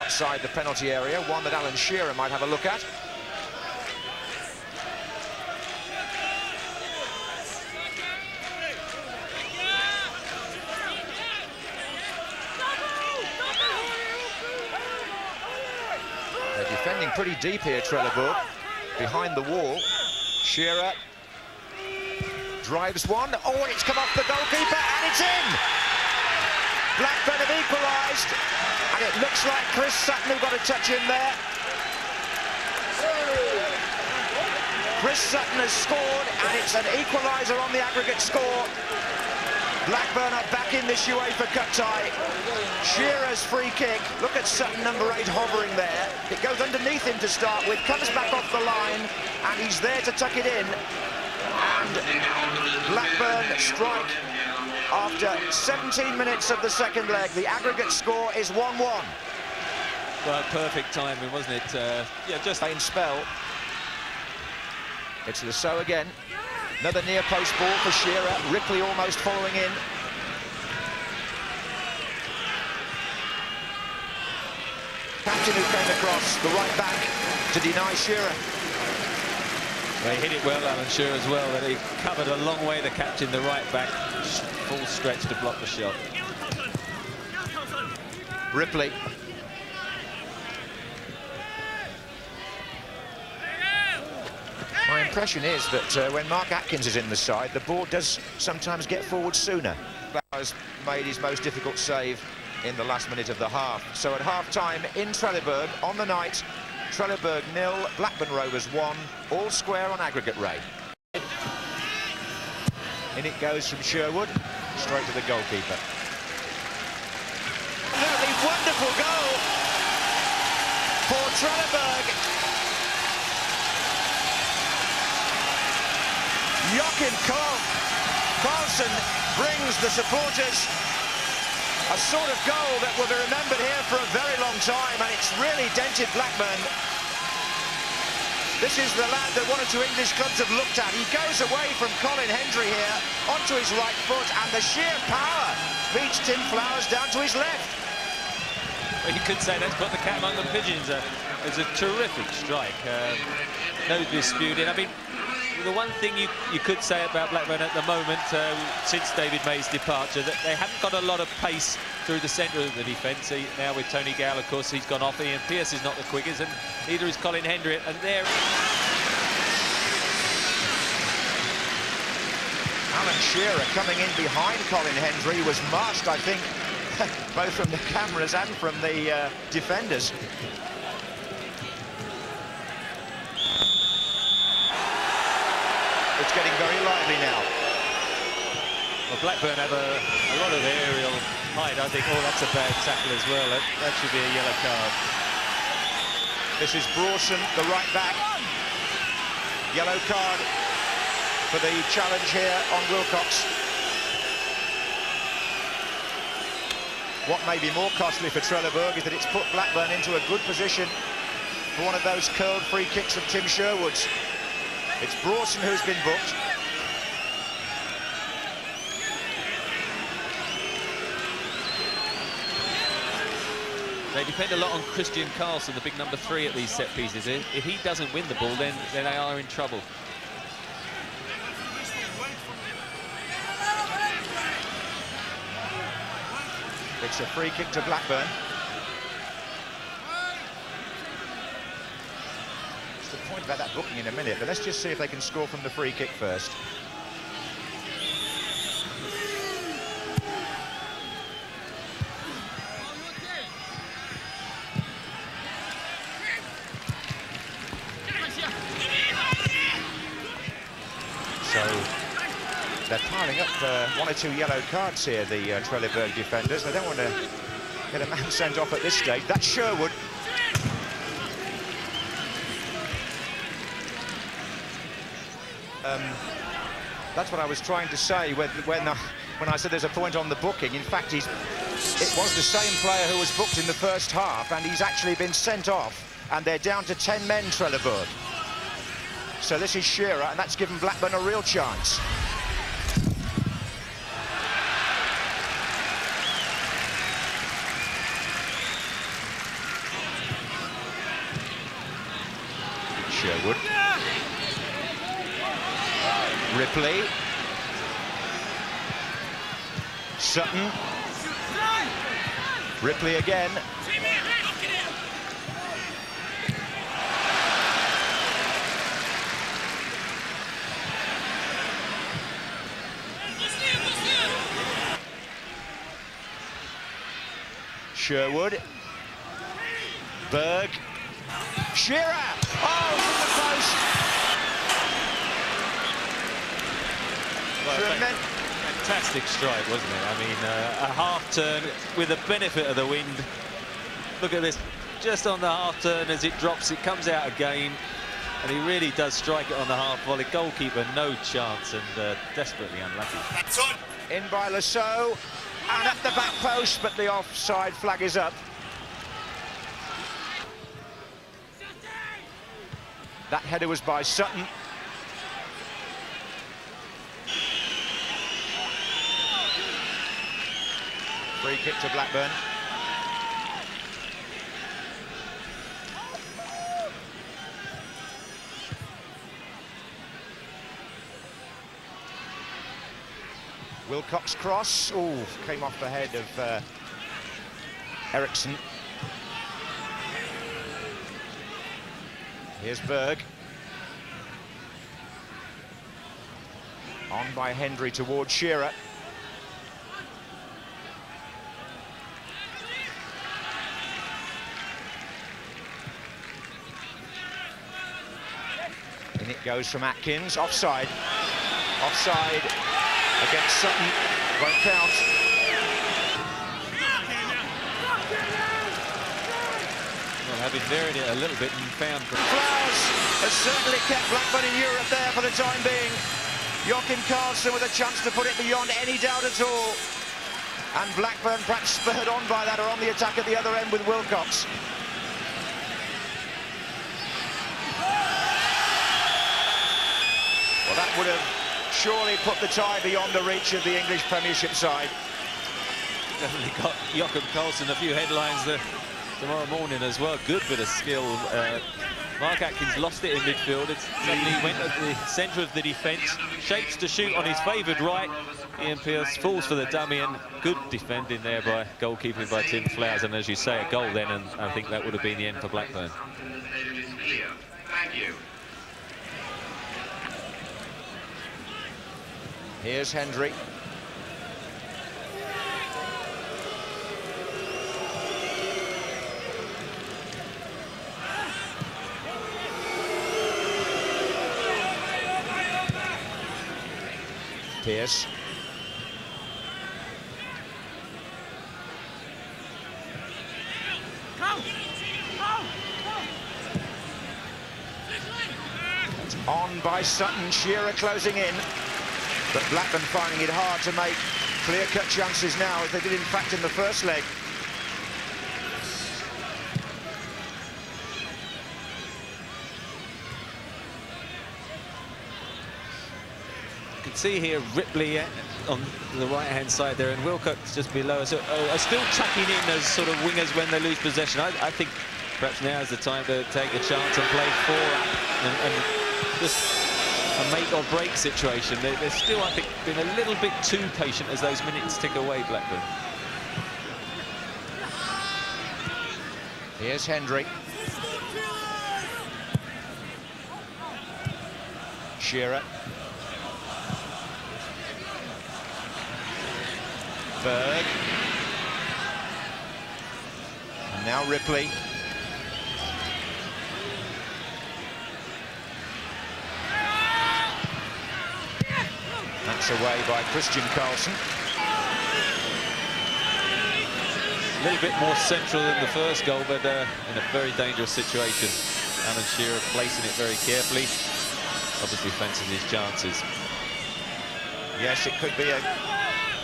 outside the penalty area, one that Alan Shearer might have a look at. They're defending pretty deep here, Trelleborg, behind the wall. Shearer drives one. Oh, and it's come off the goalkeeper, and it's in! Blackburn have equalised, and it looks like Chris Sutton who got a touch in there. Chris Sutton has scored, and it's an equaliser on the aggregate score. Blackburn are back in this UEFA Cup tie. Shearer's free kick. Look at Sutton, number 8, hovering there. It goes underneath him to start with, comes back off the line, and he's there to tuck it in. And Blackburn strike after 17 minutes of the second leg. The aggregate score is 1-1. Well, perfect timing, wasn't it? Yeah, just in spell. It's Lasso again. Another near post ball for Shearer. Ripley almost following in. Captain who came across, the right back, to deny Shearer. They hit it well, Alan Shearer, as well. That he covered a long way, the captain, the right back, full stretch to block the shot. Ripley. My impression is that when Mark Atkins is in the side, the ball does sometimes get forward sooner. Bowers made his most difficult save in the last minute of the half. So at half-time in Trelleborg, on the night, Trelleborg 0, Blackburn Rovers 1, all square on aggregate rate. In it goes from Sherwood, straight to the goalkeeper. Absolutely wonderful goal for Trelleborg. Joachim Carlson brings the supporters a sort of goal that will be remembered here for a very long time, and it's really dented Blackburn. This is the lad that one or two English clubs have looked at. He goes away from Colin Hendry here onto his right foot, and the sheer power beats Tim Flowers down to his left. Well, you could say that's put the cat among the pigeons. It's a terrific strike. No disputing. I mean, the one thing you could say about Blackburn at the moment, since David May's departure, that they haven't got a lot of pace through the centre of the defence. Now with Tony Gale, of course, he's gone off. Ian Pearce is not the quickest, and neither is Colin Hendry. And there, Alan Shearer coming in behind Colin Hendry was marched, I think, both from the cameras and from the defenders. It's getting very lively now. Well, Blackburn have a lot of aerial height. I think, oh, that's a bad tackle as well. That should be a yellow card. This is Brawson, the right back. Yellow card for the challenge here on Wilcox. What may be more costly for Trelleborg is that it's put Blackburn into a good position for one of those curled free kicks of Tim Sherwood's. It's Brawson who's been booked. They depend a lot on Christian Carlson, the big number 3 at these set pieces. If he doesn't win the ball, then they are in trouble. It's a free kick to Blackburn. Just a point about that booking in a minute, but let's just see if they can score from the free kick first. So they're piling up 1 or 2 yellow cards here, the Trelleborg defenders. They don't want to get a man sent off at this stage. That's Sherwood. That's what I was trying to say when I said there's a point on the booking. In fact, it was the same player who was booked in the first half, and he's actually been sent off, and they're down to 10 men, Trelleborg. So this is Shearer, and that's given Blackburn a real chance. Sherwood. Ripley. Sutton. Ripley again. Sherwood. Berg. Shearer. Oh, from the post. Well, fantastic strike, wasn't it? I mean, a half turn with the benefit of the wind. Look at this, just on the half turn as it drops, it comes out again, and he really does strike it on the half volley. Goalkeeper, no chance, and desperately unlucky. In by Lasso, and at the back post, but the offside flag is up. That header was by Sutton. Free kick to Blackburn. Wilcox cross. Oh, came off the head of Eriksson. Here's Berg. On by Hendry towards Shearer. In it goes from Atkins. Offside. Offside against Sutton. Won't count. Well, having varied it a little bit and found... Flowers has certainly kept Blackburn in Europe there for the time being. Joachim Karlsson with a chance to put it beyond any doubt at all. And Blackburn perhaps spurred on by that, are on the attack at the other end with Wilcox. Well, that would have surely put the tie beyond the reach of the English Premiership side. Definitely got Joachim Karlsson a few headlines tomorrow morning as well. Good bit of skill. Mark Atkins lost it in midfield. It suddenly went at the centre of the defence. Shapes to shoot on his favoured right. Ian Pearce falls for the dummy, and good defending there by goalkeeping by Tim Flowers. And as you say, a goal then, and I think that would have been the end for Blackburn. Thank you. Here's Hendry. Pearce. It's on by Sutton. Shearer closing in. But Blackburn finding it hard to make clear-cut chances now, as they did in fact in the first leg. You can see here Ripley on the right-hand side there, and Wilcox just below. So are still chucking in as sort of wingers when they lose possession. I think perhaps now is the time to take a chance and play forward and just a make or break situation. They're still, I think, been a little bit too patient as those minutes tick away, Blackburn. Here's Hendry. Shearer. Berg. And now Ripley. That's away by Christian Karlsson. A little bit more central than the first goal, but in a very dangerous situation. Alan Shearer placing it very carefully. Obviously fancying his chances. Yes, it could be a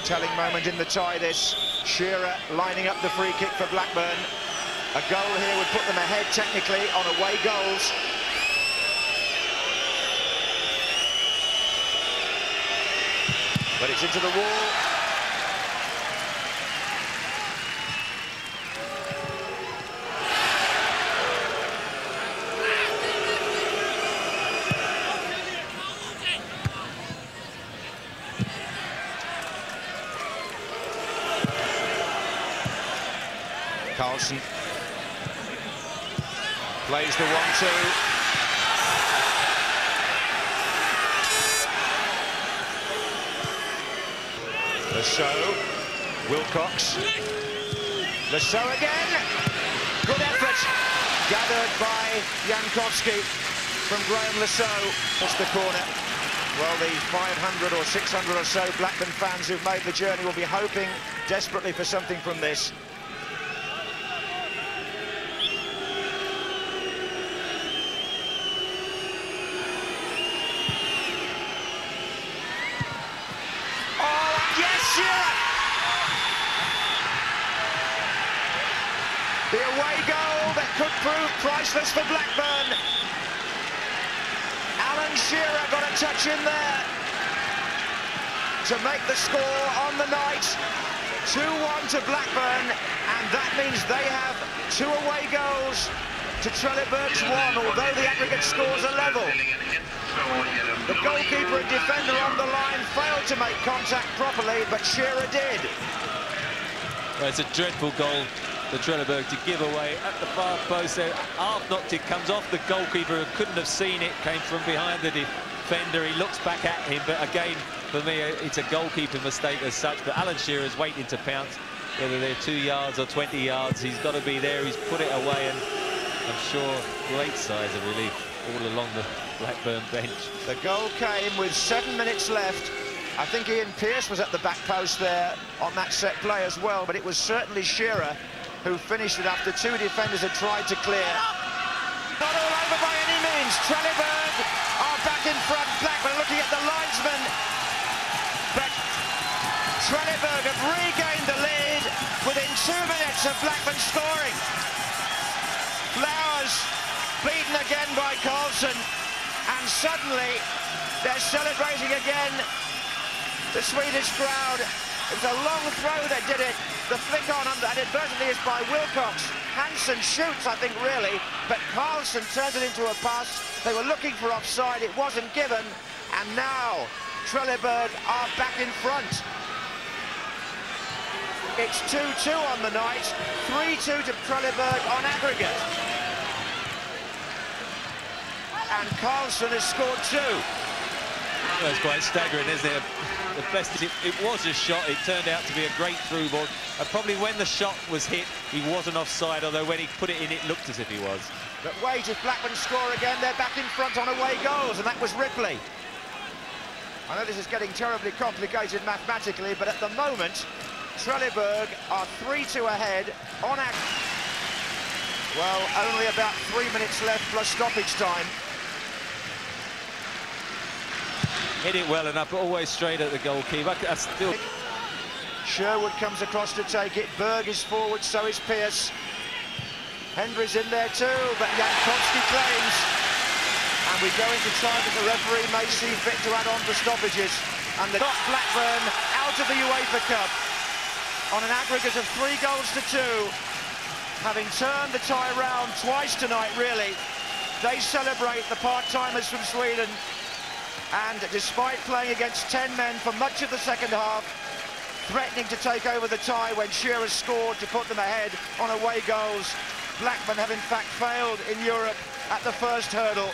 telling moment in the tie, this. Shearer lining up the free kick for Blackburn. A goal here would put them ahead technically on away goals. But it's into the wall. Carlson. Plays the 1-2. Lasso, Wilcox. Lasso again. Good effort. Gathered by Jankowski from Graham Lasso. Just the corner. Well, the 500 or 600 or so Blackburn fans who've made the journey will be hoping desperately for something from this. The away goal that could prove priceless for Blackburn. Alan Shearer got a touch in there to make the score on the night. 2-1 to Blackburn, and that means they have 2 away goals to Trelleborg's 1, although the aggregate scores are level. The goalkeeper and defender on the line failed to make contact properly, but Shearer did. Well, it's a dreadful goal for Trelleborg to give away at the far post there. Half knocked it, comes off the goalkeeper who couldn't have seen it, came from behind the defender. He looks back at him, but again, for me, it's a goalkeeper mistake as such. But Alan Shearer's waiting to pounce, whether they're 2 yards or 20 yards. He's got to be there. He's put it away, and I'm sure great sighs of relief all along the Blackburn bench. The goal came with 7 minutes left. I think Ian Pearce was at the back post there on that set play as well, but it was certainly Shearer who finished it after 2 defenders had tried to clear. Not all over by any means. Trelleborg are back in front. Blackburn looking at the linesman, but Trelleborg have regained the lead within 2 minutes of Blackburn scoring. Flowers beaten again by Carlson, and suddenly they're celebrating again. The Swedish crowd. It was a long throw that did it. The flick on inadvertently is by Wilcox. Hansen shoots, I think, really, but Carlson turns it into a pass. They were looking for offside. It wasn't given, and now Trelleborg are back in front. It's 2-2 on the night, 3-2 to Trelleborg on aggregate. And Carlson has scored 2. Well, it's quite staggering, isn't it? The best, it was a shot. It turned out to be a great through ball. And probably when the shot was hit, he wasn't offside, although when he put it in, it looked as if he was. But wait, if Blackburn score again, they're back in front on away goals, and that was Ripley. I know this is getting terribly complicated mathematically, but at the moment, Trelleborg are 3-2 ahead on aggregate. Well, only about 3 minutes left plus stoppage time. Hit it well enough, but always straight at the goalkeeper. Still. Sherwood comes across to take it. Berg is forward, so is Pearce. Hendry's in there too, but Jankowski claims. And we go into time that the referee may see fit to add on for stoppages. And they got Blackburn out of the UEFA Cup on an aggregate of 3-2, having turned the tie round twice tonight, really. They celebrate the part-timers from Sweden. And despite playing against 10 men for much of the second half, threatening to take over the tie when Shearer scored to put them ahead on away goals, Blackburn have in fact failed in Europe at the first hurdle.